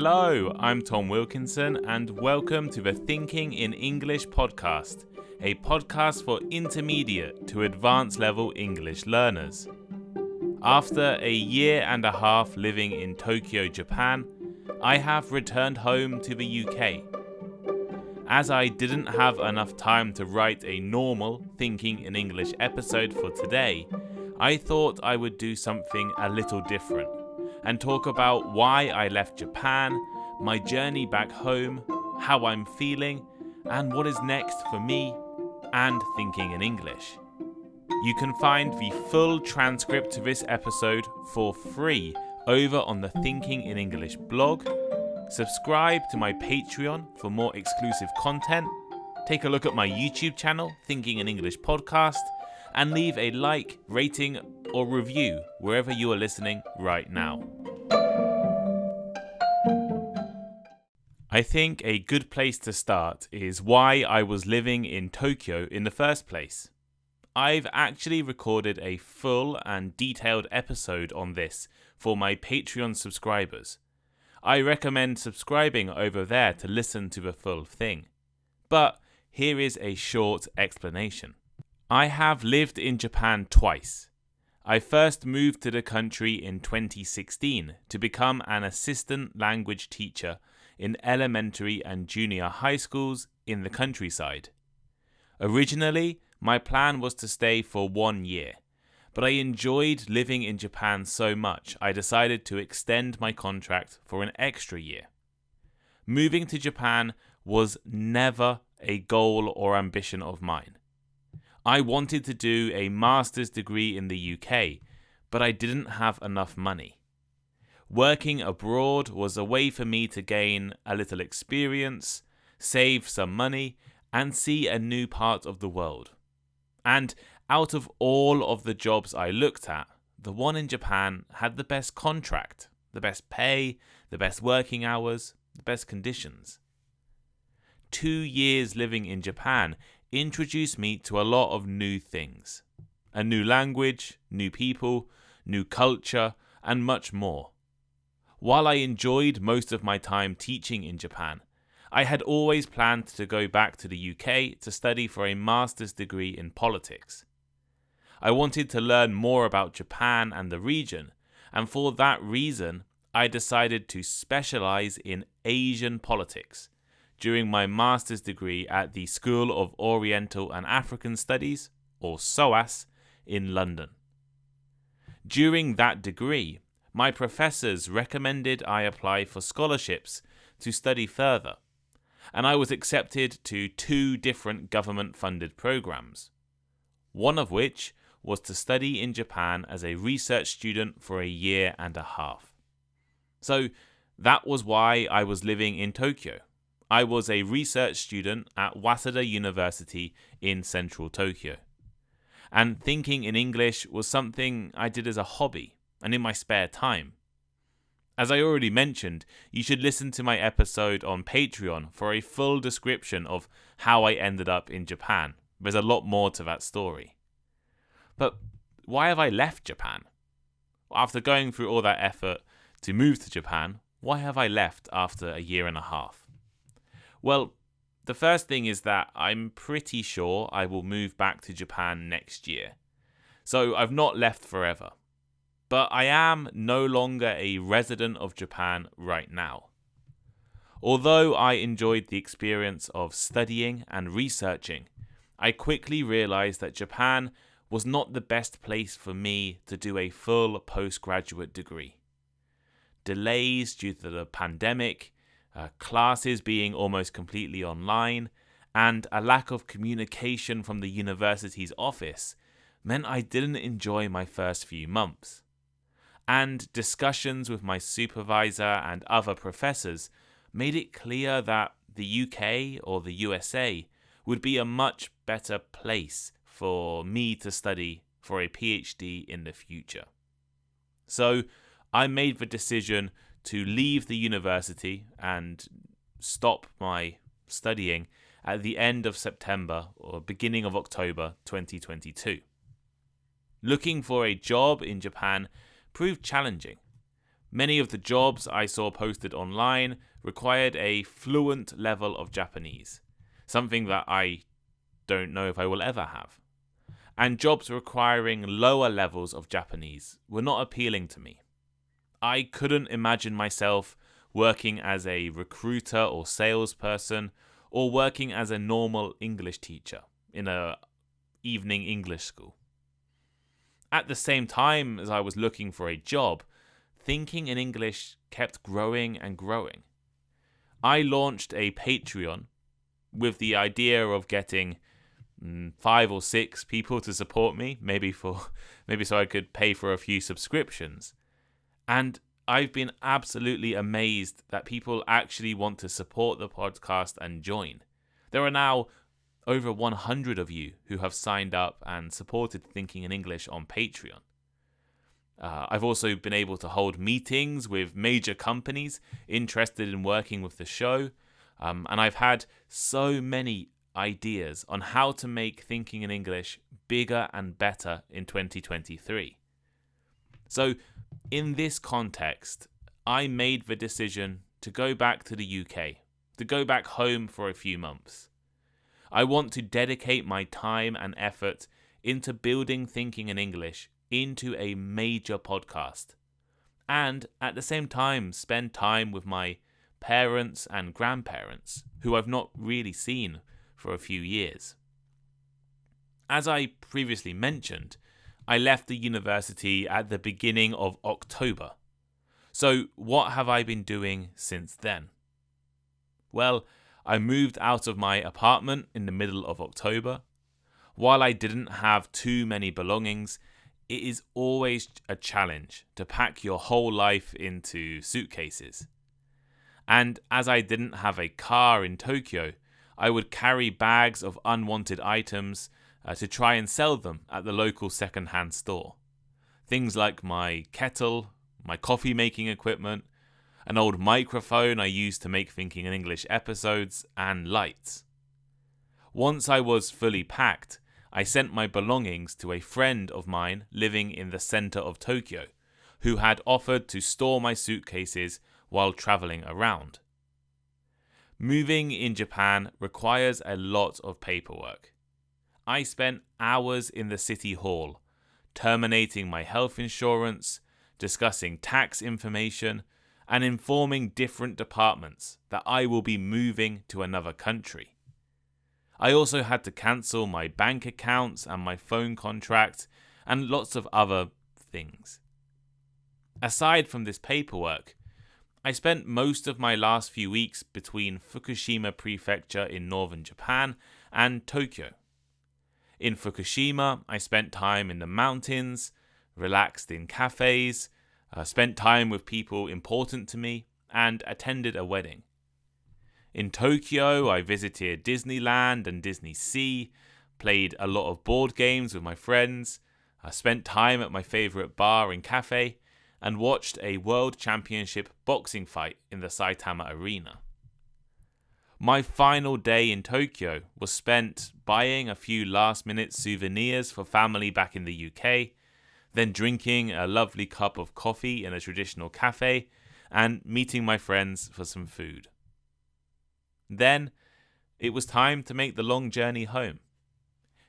Hello, I'm Tom Wilkinson and welcome to the Thinking in English podcast, a podcast for intermediate to advanced level English learners. After a year and a half living in Tokyo, Japan, I have returned home to the UK. As I didn't have enough time to write a normal Thinking in English episode for today, I thought I would do something a little different and talk about why I left Japan, my journey back home, how I'm feeling, and what is next for me and Thinking in English. You can find the full transcript to this episode for free over on the Thinking in English blog. Subscribe to my Patreon for more exclusive content. Take a look at my YouTube channel, Thinking in English Podcast, and leave a like, rating, or review wherever you are listening right now. I think a good place to start is why I was living in Tokyo in the first place. I've actually recorded a full and detailed episode on this for my Patreon subscribers. I recommend subscribing over there to listen to the full thing. But here is a short explanation. I have lived in Japan twice. I first moved to the country in 2016 to become an assistant language teacher in elementary and junior high schools in the countryside. Originally, my plan was to stay for 1 year, but I enjoyed living in Japan so much I decided to extend my contract for an extra year. Moving to Japan was never a goal or ambition of mine. I wanted to do a master's degree in the UK, but I didn't have enough money. Working abroad was a way for me to gain a little experience, save some money, and see a new part of the world. And out of all of the jobs I looked at, the one in Japan had the best contract, the best pay, the best working hours, the best conditions. 2 years living in Japan introduced me to a lot of new things. A new language, new people, new culture, and much more. While I enjoyed most of my time teaching in Japan, I had always planned to go back to the UK to study for a master's degree in politics. I wanted to learn more about Japan and the region, and for that reason, I decided to specialize in Asian politics during my master's degree at the School of Oriental and African Studies, or SOAS, in London. During that degree, my professors recommended I apply for scholarships to study further, and I was accepted to 2 different government-funded programs, one of which was to study in Japan as a research student for a year and a half. So that was why I was living in Tokyo. I was a research student at Waseda University in central Tokyo. And thinking in English was something I did as a hobby and in my spare time. As I already mentioned, you should listen to my episode on Patreon for a full description of how I ended up in Japan. There's a lot more to that story. But why have I left Japan? After going through all that effort to move to Japan, why have I left after a year and a half? Well, the first thing is that I'm pretty sure I will move back to Japan next year. So I've not left forever. But I am no longer a resident of Japan right now. Although I enjoyed the experience of studying and researching, I quickly realized that Japan was not the best place for me to do a full postgraduate degree. Delays due to the pandemic, classes being almost completely online, and a lack of communication from the university's office meant I didn't enjoy my first few months. And discussions with my supervisor and other professors made it clear that the UK or the USA would be a much better place for me to study for a PhD in the future. So I made the decision to leave the university and stop my studying at the end of September or beginning of October 2022. Looking for a job in Japan proved challenging. Many of the jobs I saw posted online required a fluent level of Japanese, something that I don't know if I will ever have. And jobs requiring lower levels of Japanese were not appealing to me. I couldn't imagine myself working as a recruiter or salesperson or working as a normal English teacher in an evening English school. At the same time as I was looking for a job, thinking in English kept growing and growing. I launched a Patreon with the idea of getting 5 or 6 people to support me, maybe so I could pay for a few subscriptions. And I've been absolutely amazed that people actually want to support the podcast and join. There are now over 100 of you who have signed up and supported Thinking in English on Patreon. I've also been able to hold meetings with major companies interested in working with the show, and I've had so many ideas on how to make Thinking in English bigger and better in 2023. So, in this context, I made the decision to go back to the UK, to go back home for a few months. I want to dedicate my time and effort into building Thinking in English into a major podcast, and at the same time spend time with my parents and grandparents, who I've not really seen for a few years. As I previously mentioned, I left the university at the beginning of October. So what have I been doing since then? Well, I moved out of my apartment in the middle of October. While I didn't have too many belongings, it is always a challenge to pack your whole life into suitcases. And as I didn't have a car in Tokyo, I would carry bags of unwanted items to try and sell them at the local second-hand store. Things like my kettle, my coffee making equipment, an old microphone I used to make Thinking in English episodes, and lights. Once I was fully packed, I sent my belongings to a friend of mine living in the center of Tokyo, who had offered to store my suitcases while traveling around. Moving in Japan requires a lot of paperwork. I spent hours in the city hall, terminating my health insurance, discussing tax information, and informing different departments that I will be moving to another country. I also had to cancel my bank accounts and my phone contract, and lots of other things. Aside from this paperwork, I spent most of my last few weeks between Fukushima Prefecture in northern Japan and Tokyo. In Fukushima, I spent time in the mountains, relaxed in cafes, spent time with people important to me, and attended a wedding. In Tokyo, I visited Disneyland and Disney Sea, played a lot of board games with my friends, spent time at my favourite bar and cafe, and watched a World Championship boxing fight in the Saitama Arena. My final day in Tokyo was spent buying a few last-minute souvenirs for family back in the UK, then drinking a lovely cup of coffee in a traditional cafe, and meeting my friends for some food. Then, it was time to make the long journey home.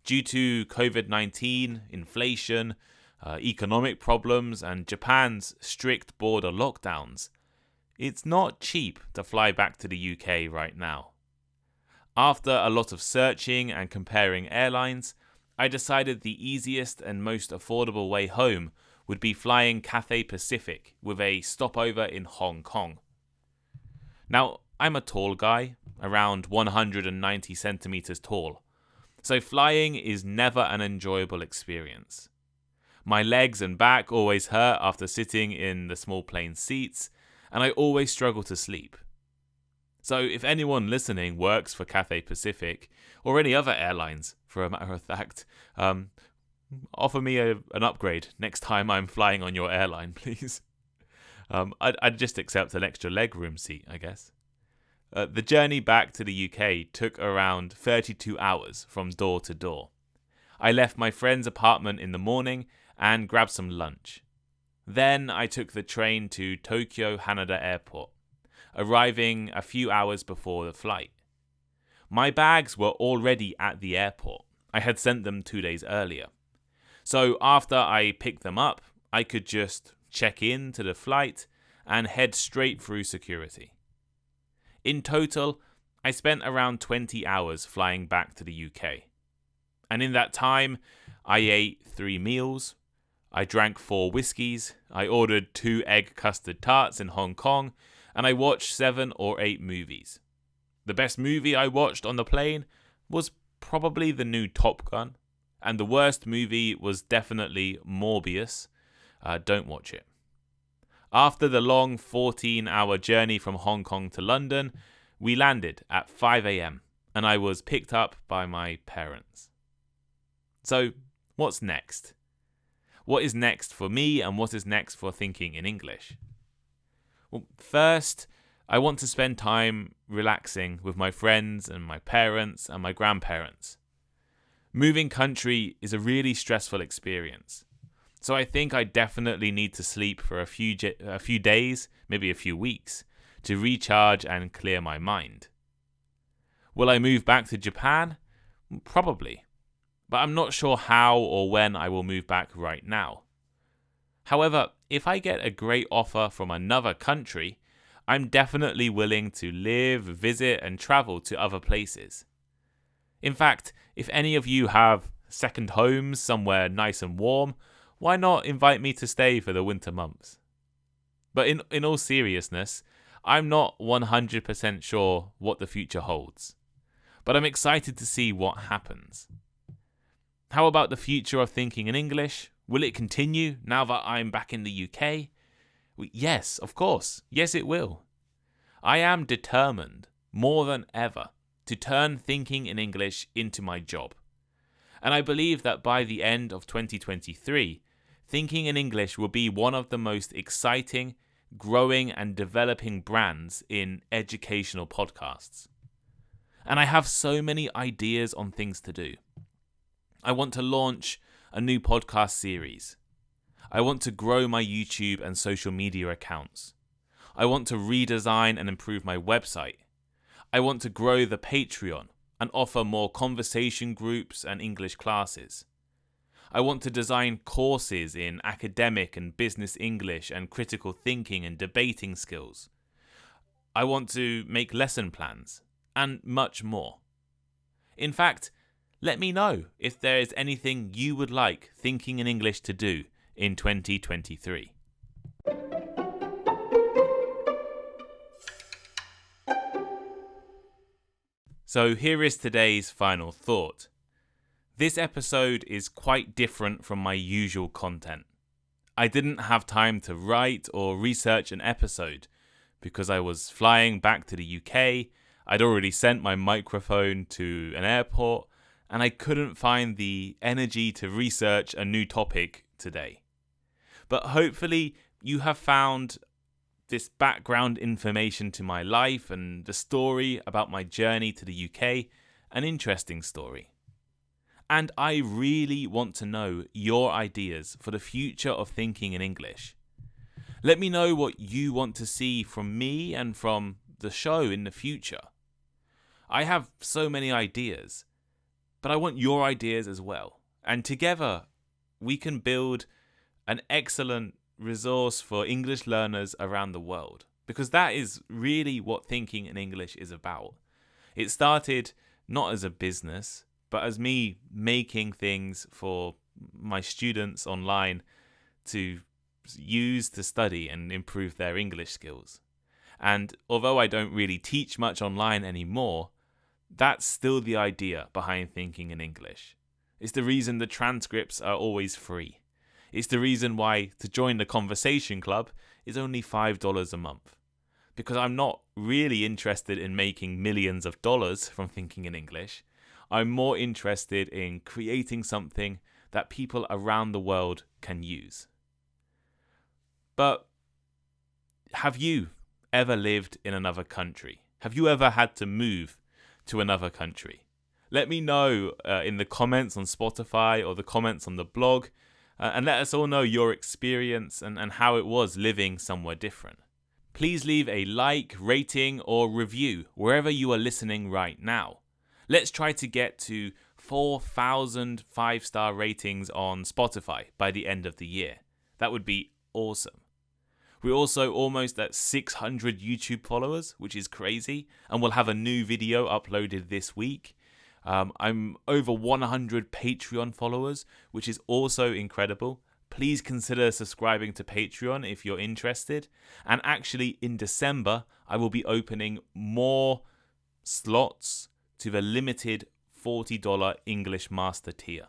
Due to COVID-19, inflation, economic problems, and Japan's strict border lockdowns, it's not cheap to fly back to the UK right now. After a lot of searching and comparing airlines, I decided the easiest and most affordable way home would be flying Cathay Pacific with a stopover in Hong Kong. Now, I'm a tall guy, around 190 centimeters tall, so flying is never an enjoyable experience. My legs and back always hurt after sitting in the small plane seats, and I always struggle to sleep. So if anyone listening works for Cathay Pacific, or any other airlines for a matter of fact, offer me an upgrade next time I'm flying on your airline, please. I'd just accept an extra legroom seat, I guess. The journey back to the UK took around 32 hours from door to door. I left my friend's apartment in the morning and grabbed some lunch. Then I took the train to Tokyo Haneda Airport, arriving a few hours before the flight. My bags were already at the airport. I had sent them 2 days earlier. So after I picked them up, I could just check in to the flight and head straight through security. In total, I spent around 20 hours flying back to the UK. And in that time, I ate 3 meals, I drank 4 whiskies, I ordered 2 egg custard tarts in Hong Kong, and I watched 7 or 8 movies. The best movie I watched on the plane was probably the new Top Gun, and the worst movie was definitely Morbius. Don't watch it. After the long 14-hour journey from Hong Kong to London, we landed at 5 a.m. and I was picked up by my parents. So, what's next? What is next for me and what is next for thinking in English? Well, first, I want to spend time relaxing with my friends and my parents and my grandparents. Moving country is a really stressful experience. So I think I definitely need to sleep for a few days, maybe a few weeks, to recharge and clear my mind. Will I move back to Japan? Probably. But I'm not sure how or when I will move back right now. However, if I get a great offer from another country, I'm definitely willing to live, visit, and travel to other places. In fact, if any of you have second homes somewhere nice and warm, why not invite me to stay for the winter months? But in all seriousness, I'm not 100% sure what the future holds. But I'm excited to see what happens. How about the future of thinking in English? Will it continue now that I'm back in the UK? Well, yes, of course. Yes, it will. I am determined, more than ever, to turn thinking in English into my job. And I believe that by the end of 2023, thinking in English will be one of the most exciting, growing and developing brands in educational podcasts. And I have so many ideas on things to do. I want to launch a new podcast series. I want to grow my YouTube and social media accounts. I want to redesign and improve my website. I want to grow the Patreon and offer more conversation groups and English classes. I want to design courses in academic and business English and critical thinking and debating skills. I want to make lesson plans and much more. In fact, let me know if there is anything you would like Thinking in English to do in 2023. So here is today's final thought. This episode is quite different from my usual content. I didn't have time to write or research an episode because I was flying back to the UK, I'd already sent my microphone to an airport, and I couldn't find the energy to research a new topic today. But hopefully you have found this background information to my life and the story about my journey to the UK an interesting story. And I really want to know your ideas for the future of thinking in English. Let me know what you want to see from me and from the show in the future. I have so many ideas, but I want your ideas as well. And together, we can build an excellent resource for English learners around the world. Because that is really what thinking in English is about. It started not as a business, but as me making things for my students online to use to study and improve their English skills. And although I don't really teach much online anymore, that's still the idea behind thinking in English. It's the reason the transcripts are always free. It's the reason why to join the conversation club is only $5 a month. Because I'm not really interested in making millions of dollars from thinking in English. I'm more interested in creating something that people around the world can use. But have you ever lived in another country? Have you ever had to move to another country? Let me know in the comments on Spotify or the comments on the blog. and let us all know your experience and how it was living somewhere different. Please leave a like, rating, or review wherever you are listening right now. Let's try to get to 4,000 5-star ratings on Spotify by the end of the year. That would be awesome. We're also almost at 600 YouTube followers, which is crazy, and we'll have a new video uploaded this week. I'm over 100 Patreon followers, which is also incredible. Please consider subscribing to Patreon if you're interested. And actually, in December, I will be opening more slots to the limited $40 English Master tier.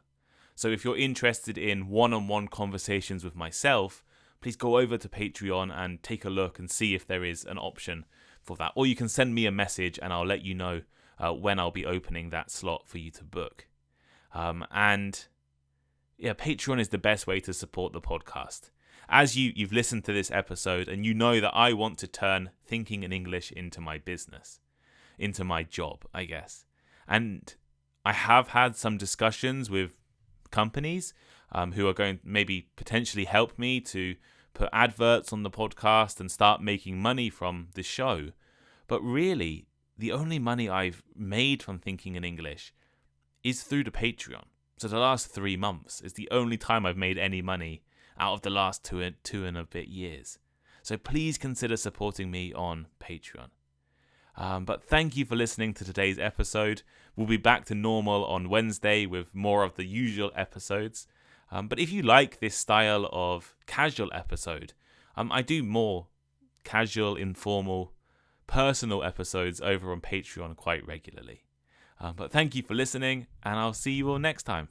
So if you're interested in one-on-one conversations with myself, please go over to Patreon and take a look and see if there is an option for that. Or you can send me a message and I'll let you know when I'll be opening that slot for you to book. Patreon is the best way to support the podcast. As you've listened to this episode and you know that I want to turn thinking in English into my business, into my job, I guess. And I have had some discussions with companies who are going to maybe potentially help me to put adverts on the podcast and start making money from the show. But really, the only money I've made from thinking in English is through the Patreon. So the last 3 months is the only time I've made any money out of the last two and a bit years. So please consider supporting me on Patreon. But thank you for listening to today's episode. We'll be back to normal on Wednesday with more of the usual episodes. But if you like this style of casual episode, I do more casual, informal, personal episodes over on Patreon quite regularly. But thank you for listening, and I'll see you all next time.